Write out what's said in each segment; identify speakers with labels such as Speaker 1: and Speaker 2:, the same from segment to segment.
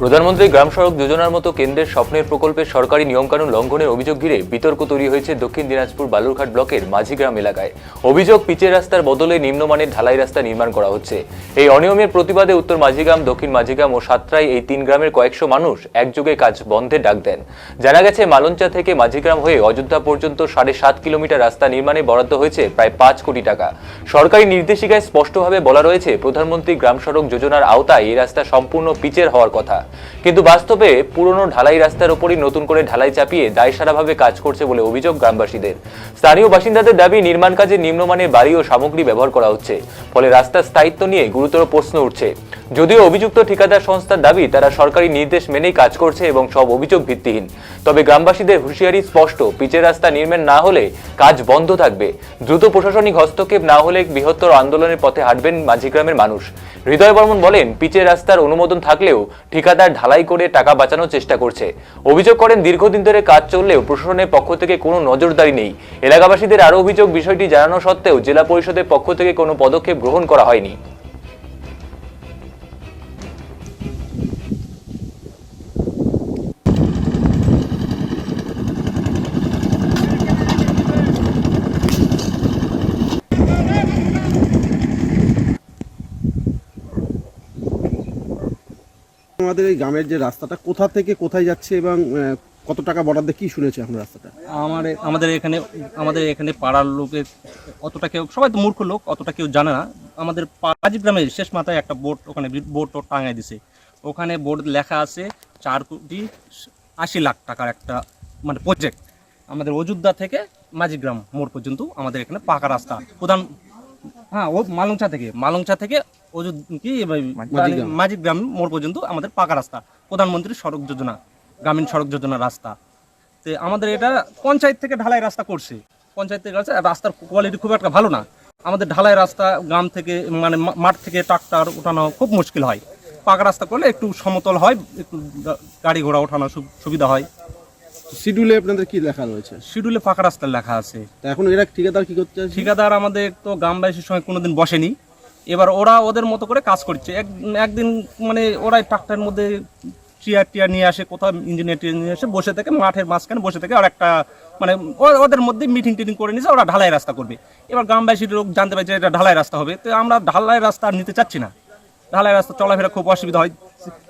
Speaker 1: প্রধানমন্ত্রী গ্রাম সড়ক যোজনার মতো কেন্দ্রের স্বপ্নের প্রকল্পের সরকারি নিয়মকানুন লঙ্ঘনের অভিযোগ ঘিরে বিতর্ক তৈরি হয়েছে দক্ষিণ দিনাজপুর বালুরঘাট ব্লকের মাঝিগ্রাম এলাকায়। অভিযোগ, পিচের রাস্তার বদলে নিম্নমানের ঢালাই রাস্তা নির্মাণ করা হচ্ছে। এই অনিয়মের প্রতিবাদে উত্তর মাঝিগ্রাম, দক্ষিণ মাঝিগ্রাম ও সাতরাই এই তিন গ্রামের কয়েকশো মানুষ একযোগে কাজ বন্ধের ডাক দেন। জানা গেছে, মালঞ্চা থেকে মাঝিগ্রাম হয়ে অযোধ্যা পর্যন্ত 7.5 কিলোমিটার রাস্তা নির্মাণে বরাদ্দ হয়েছে প্রায় 5 কোটি টাকা। সরকারি নির্দেশিকায় স্পষ্টভাবে বলা রয়েছে, প্রধানমন্ত্রী গ্রাম সড়ক যোজনার আওতায় এই রাস্তা সম্পূর্ণ পিচের হওয়ার কথা। কিন্তু বাস্তবে পুরনো ঢালাই রাস্তার উপরই নতুন করে ঢালাই চাপিয়ে দায়সারাভাবে কাজ করছে বলে অভিযোগ গ্রামবাসীদের। স্থানীয় বাসিন্দাদের দাবি, নির্মাণ কাজে নিম্নমানের বাড়ি ও সামগ্রী ব্যবহার করা হচ্ছে, ফলে রাস্তার স্থায়িত্ব নিয়ে গুরুতর প্রশ্ন উঠছে। যদিও অভিযুক্ত ঠিকাদার সংস্থার দাবি, তারা সরকারি নির্দেশ মেনেই কাজ করছে এবং সব অভিযোগ ভিত্তিহীন। তবে গ্রামবাসীদের হুঁশিয়ারি স্পষ্ট, পিচের রাস্তা নির্মাণ না হলে কাজ বন্ধ থাকবে। দ্রুত প্রশাসনিক হস্তক্ষেপ না হলে বৃহত্তর আন্দোলনের পথে হাঁটবেন মাঝিগ্রামের মানুষ। হৃদয় বর্মন বলেন, পিচের রাস্তার অনুমোদন থাকলেও ঠিকাদার ঢালাই করে টাকা বাঁচানোর চেষ্টা করছে। অভিযোগ করেন, দীর্ঘদিন ধরে কাজ চললেও প্রশাসনের পক্ষ থেকে কোনো নজরদারি নেই। এলাকাবাসীদের আরও অভিযোগ, বিষয়টি জানানো সত্ত্বেও জেলা পরিষদের পক্ষ থেকে কোনো পদক্ষেপ গ্রহণ করা হয়নি।
Speaker 2: আমাদের এই গ্রামের যে রাস্তাটা কোথা থেকে কোথায় যাচ্ছে এবং কত টাকা বরাদ্দে কি শুনেছে আমরা রাস্তাটা?
Speaker 3: আমাদের এখানে পাড়ার লোকের অতটা কেউ, সবাই তো মূর্খ লোক, অতটা কেউ জানে না। আমাদের মাঝিগ্রামের শেষ মাথায় একটা বোর্ড, ওখানে বোর্ড টাঙায় দিছে। ওখানে বোর্ড লেখা আছে 4,80,00,000 টাকার একটা মানে প্রজেক্ট। আমাদের অযোধ্যা থেকে মাঝিগ্রাম মোড় পর্যন্ত আমাদের এখানে পাকা রাস্তা প্রধান। হ্যাঁ, ও মালংচা থেকে মাঝিগ্রাম মোড় পর্যন্ত আমাদের পাকা রাস্তা, প্রধানমন্ত্রী সড়ক যোজনা, গ্রামীণ সড়ক যোজনার রাস্তা। তো আমাদের এটা পঞ্চায়েত থেকে ঢালাই রাস্তা করছে, পঞ্চায়েত থেকে রাস্তার কোয়ালিটি খুব একটা ভালো না। আমাদের ঢালাই রাস্তা গ্রাম থেকে মানে মাঠ থেকে ট্রাক্টর ওঠানো খুব মুশকিল হয়। পাকা রাস্তা করলে একটু সমতল হয়, একটু গাড়ি ঘোড়া ওঠানো সুবিধা হয়।
Speaker 2: শিডিউলে আপনাদের কি লেখা রয়েছে?
Speaker 3: শিডিউলে পাকা রাস্তা লেখা আছে।
Speaker 2: এখন এরা ঠিকাদার কি করতে চাইছে?
Speaker 3: ঠিকাদার আমাদের তো গ্রামবাসীর সঙ্গে কোনোদিন বসেনি। এবার ওরা ওদের মতো করে কাজ করছে। একদিন মানে ওরাই ট্রাক্টরের মধ্যে টিয়ার নিয়ে আসে, কোথাও ইঞ্জিনিয়ার নিয়ে আসে, বসে থেকে মাঠের মাঝখানে বসে থেকে আর একটা মানে ওদের মধ্যে মিটিং করে নিয়েছে, ওরা ঢালাই রাস্তা করবে। এবার গ্রামবাসীর লোক জানতে পারছে এটা ঢালাই রাস্তা হবে, তো আমরা ঢালাই রাস্তা নিতে চাচ্ছি না। ঢালাই রাস্তা চলাফেরা খুব অসুবিধা হয়,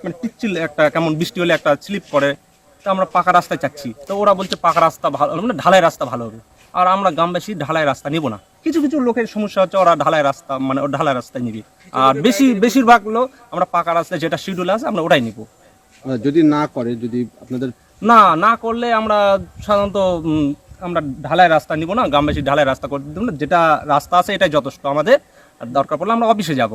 Speaker 3: মানে পিচ্ছিল একটা কেমন বৃষ্টি হলে একটা স্লিপ করে, তো আমরা পাকা রাস্তায় চাচ্ছি। তো ওরা বলছে পাকা রাস্তা ভালো, মানে ঢালাই রাস্তা ভালো হবে। আর আমরা গ্রামবাসী ঢালাই রাস্তা নেব না। কিছু লোকের সমস্যা হচ্ছে, ওরা ঢালাই রাস্তা মানে ঢালাই রাস্তায় নিবে। আর বেশিরভাগ লোক আমরা পাকা রাস্তায় যেটা শিডিউল আছে আমরা ওটাই নিব।
Speaker 2: যদি না করে, যদি আপনাদের
Speaker 3: না করলে আমরা সাধারণত আমরা ঢালাই রাস্তা নিব না, গ্রামবাসী ঢালাই রাস্তা করে দেব না। যেটা রাস্তা আছে এটাই যথেষ্ট আমাদের। আর দরকার পড়লে আমরা অফিসে যাব,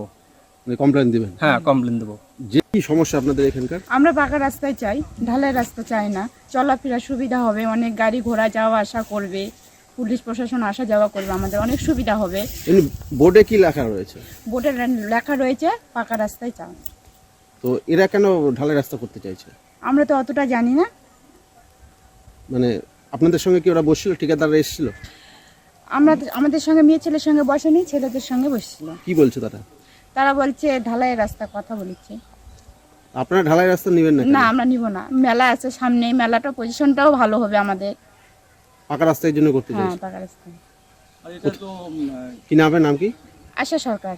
Speaker 2: কমপ্লেন দিবেন।
Speaker 3: হ্যাঁ, কমপ্লেন দেবো।
Speaker 2: যে কি সমস্যা আপনাদের এখানকার?
Speaker 4: আমরা পাকা রাস্তায় চাই, ঢালাই রাস্তা চাই না। চলাফেরা সুবিধা হবে, অনেক গাড়ি ঘোড়া যাওয়া আসা করবে, পুলিশ প্রশাসন আসা যাওয়া করবে, আমাদের অনেক সুবিধা হবে।
Speaker 2: বোর্ডে কি লেখা রয়েছে?
Speaker 4: বোর্ডে লেখা রয়েছে পাকা রাস্তায় চাই।
Speaker 2: তো এরা কেন ঢালাই রাস্তা করতে চাইছে?
Speaker 4: আমরা তো অতটা জানি না।
Speaker 2: মানে আপনাদের সঙ্গে কি ওরা বসছিল, ঠিকাদাররা এসেছিল?
Speaker 4: আমাদের সঙ্গে মেয়ে ছেলের সঙ্গে বসেনি, ছেলেদের সঙ্গে বসছিল।
Speaker 2: কি বলছে
Speaker 4: তারা বলছে ঢালাই রাস্তা কথা বলেছে।
Speaker 2: আপনারা ঢালাই রাস্তা নেবেন না?
Speaker 4: না, আমরা নিব না। মেলা আছে সামনে, মেলাটা পজিশনটাও ভালো হবে আমাদের।
Speaker 2: পাকা রাস্তার জন্য করতে চাইছে?
Speaker 4: হ্যাঁ, পাকা রাস্তা।
Speaker 2: কি নাম কি?
Speaker 4: আশা সরকার।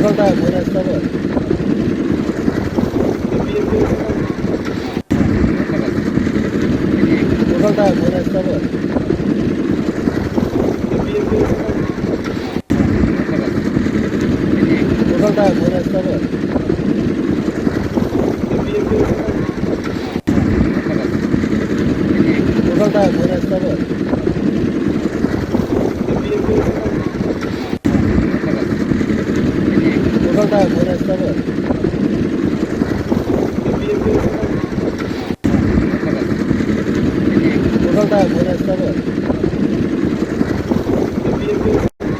Speaker 5: Total